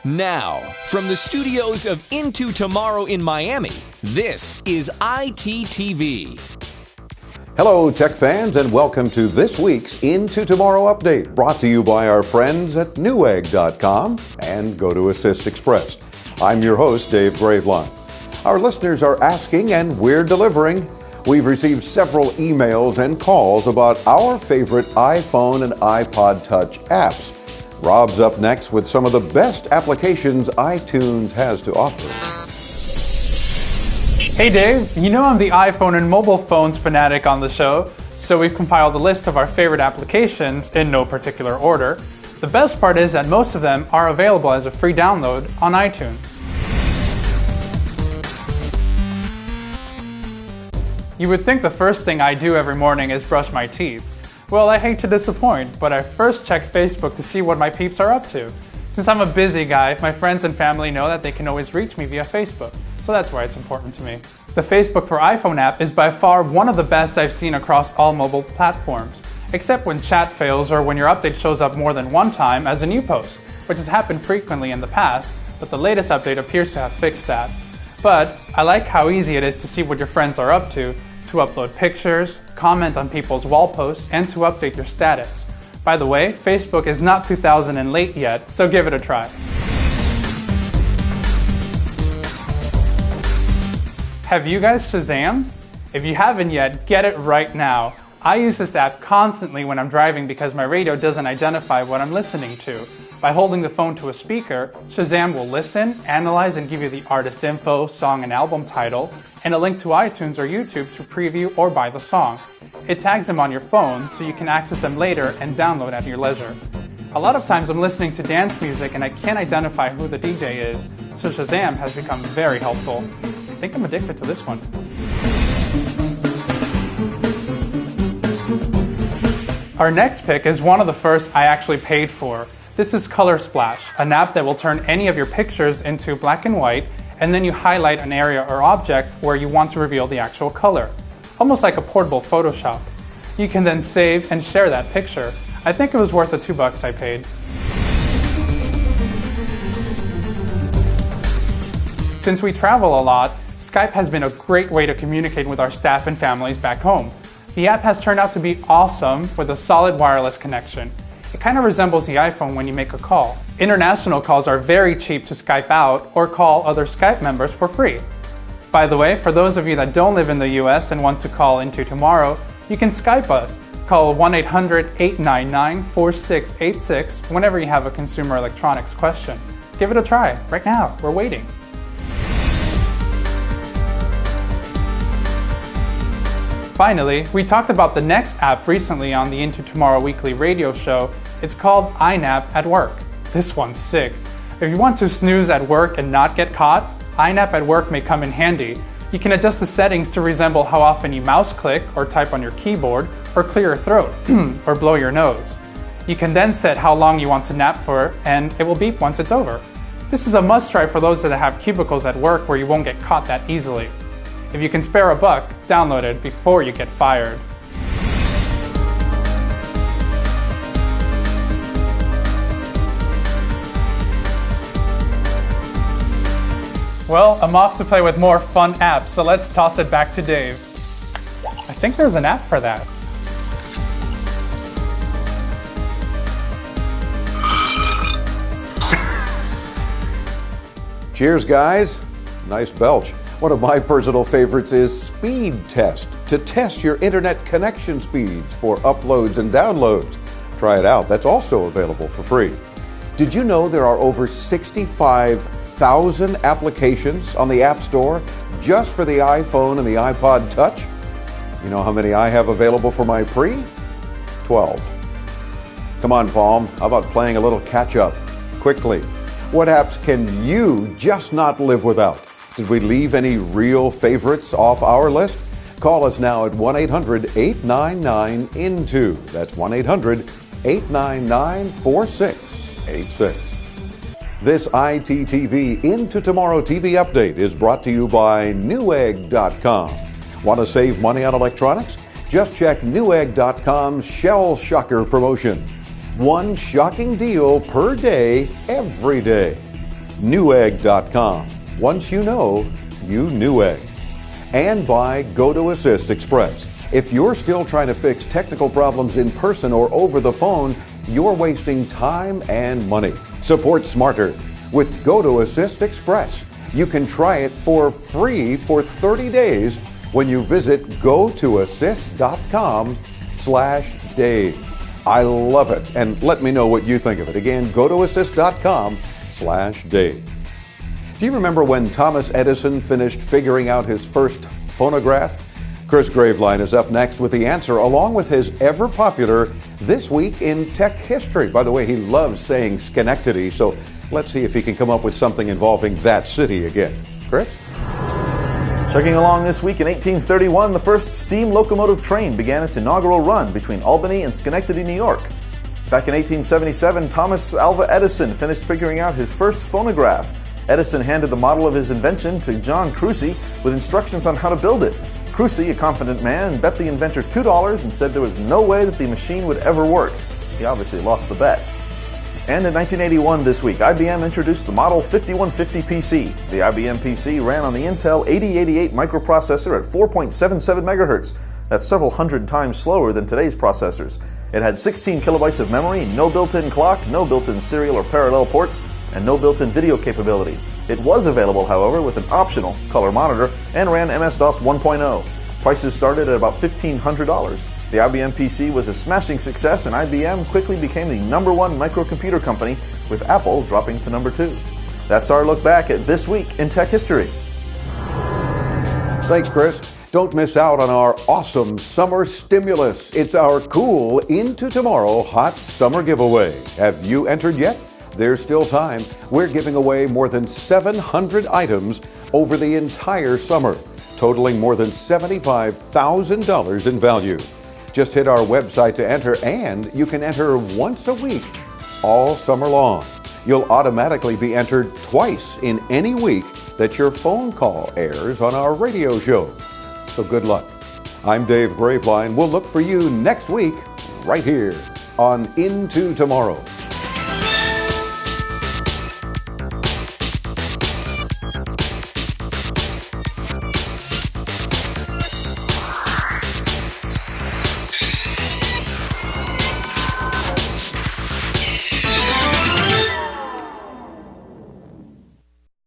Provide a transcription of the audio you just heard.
Now, from the studios of Into Tomorrow in Miami, this is ITTV. Hello, tech fans, and welcome to this week's Into Tomorrow update, brought to you by our friends at Newegg.com and Go to Assist Express. I'm your host, Dave Graveline. Our listeners are asking, and we're delivering. We've received several emails and calls about our favorite iPhone and iPod Touch apps. Rob's up next with some of the best applications iTunes has to offer. Hey Dave, you know I'm the iPhone and mobile phones fanatic on the show, so we've compiled a list of our favorite applications in no particular order. The best part is that most of them are available as a free download on iTunes. You would think the first thing I do every morning is brush my teeth. Well, I hate to disappoint, but I first check Facebook to see what my peeps are up to. Since I'm a busy guy, my friends and family know that they can always reach me via Facebook, so that's why it's important to me. The Facebook for iPhone app is by far one of the best I've seen across all mobile platforms, except when chat fails or when your update shows up more than one time as a new post, which has happened frequently in the past, but the latest update appears to have fixed that. But I like how easy it is to see what your friends are up to upload pictures, comment on people's wall posts, and to update your status. By the way, Facebook is not 2000 and late yet, so give it a try. Have you guys Shazammed? If you haven't yet, get it right now. I use this app constantly when I'm driving because my radio doesn't identify what I'm listening to. By holding the phone to a speaker, Shazam will listen, analyze, and give you the artist info, song and album title, and a link to iTunes or YouTube to preview or buy the song. It tags them on your phone so you can access them later and download at your leisure. A lot of times I'm listening to dance music and I can't identify who the DJ is, so Shazam has become very helpful. I think I'm addicted to this one. Our next pick is one of the first I actually paid for. This is Color Splash, an app that will turn any of your pictures into black and white, and then you highlight an area or object where you want to reveal the actual color. Almost like a portable Photoshop. You can then save and share that picture. I think it was worth the $2 I paid. Since we travel a lot, Skype has been a great way to communicate with our staff and families back home. The app has turned out to be awesome with a solid wireless connection. It kind of resembles the iPhone when you make a call. International calls are very cheap to Skype out or call other Skype members for free. By the way, for those of you that don't live in the US and want to call Into Tomorrow, you can Skype us. Call 1-800-899-4686 whenever you have a consumer electronics question. Give it a try right now. We're waiting. Finally, we talked about the next app recently on the Into Tomorrow weekly radio show. It's called iNap at Work. This one's sick. If you want to snooze at work and not get caught, iNap at Work may come in handy. You can adjust the settings to resemble how often you mouse click or type on your keyboard, or clear your throat, or blow your nose. You can then set how long you want to nap for, and it will beep once it's over. This is a must-try for those that have cubicles at work where you won't get caught that easily. If you can spare a buck, download it before you get fired. Well, I'm off to play with more fun apps, so let's toss it back to Dave. I think there's an app for that. Cheers, guys. Nice belch. One of my personal favorites is Speed Test, to test your internet connection speeds for uploads and downloads. Try it out. That's also available for free. Did you know there are over 65,000 applications on the App Store just for the iPhone and the iPod Touch? You know how many I have available for my pre? 12. Come on, Palm. How about playing a little catch-up? Quickly. What apps can you just not live without? Did we leave any real favorites off our list? Call us now at 1-800-899-INTO. That's 1-800-899-4686. This ITTV Into Tomorrow TV update is brought to you by Newegg.com. Want to save money on electronics? Just check Newegg.com's Shell Shocker promotion. One shocking deal per day, every day. Newegg.com. Once you know, you Newegg. And by Go to Assist Express. If you're still trying to fix technical problems in person or over the phone, you're wasting time and money. Support smarter with Go to Assist Express. You can try it for free for 30 days when you visit gotoassist.com/Dave. I love it, and let me know what you think of it. Again, gotoassist.com/Dave. Do you remember when Thomas Edison finished figuring out his first phonograph? Chris Graveline is up next with the answer, along with his ever-popular This Week in Tech History. By the way, he loves saying Schenectady, so let's see if he can come up with something involving that city again. Chris? Chugging along this week in 1831, the first steam locomotive train began its inaugural run between Albany and Schenectady, New York. Back in 1877, Thomas Alva Edison finished figuring out his first phonograph. Edison handed the model of his invention to John Crucy with instructions on how to build it. Crucy, a confident man, bet the inventor $2 and said there was no way that the machine would ever work. He obviously lost the bet. And in 1981 this week, IBM introduced the Model 5150 PC. The IBM PC ran on the Intel 8088 microprocessor at 4.77 megahertz. That's several hundred times slower than today's processors. It had 16 kilobytes of memory, no built-in clock, no built-in serial or parallel ports, and no built-in video capability. It was available, however, with an optional color monitor and ran MS-DOS 1.0. Prices started at about $1,500. The IBM PC was a smashing success, and IBM quickly became the #1 microcomputer company, with Apple dropping to #2. That's our look back at This Week in Tech History. Thanks, Chris. Don't miss out on our awesome summer stimulus. It's our cool Into Tomorrow Hot Summer Giveaway. Have you entered yet? There's still time. We're giving away more than 700 items over the entire summer, totaling more than $75,000 in value. Just hit our website to enter, and you can enter once a week, all summer long. You'll automatically be entered twice in any week that your phone call airs on our radio show. So good luck. I'm Dave Graveline. We'll look for you next week, right here on Into Tomorrow.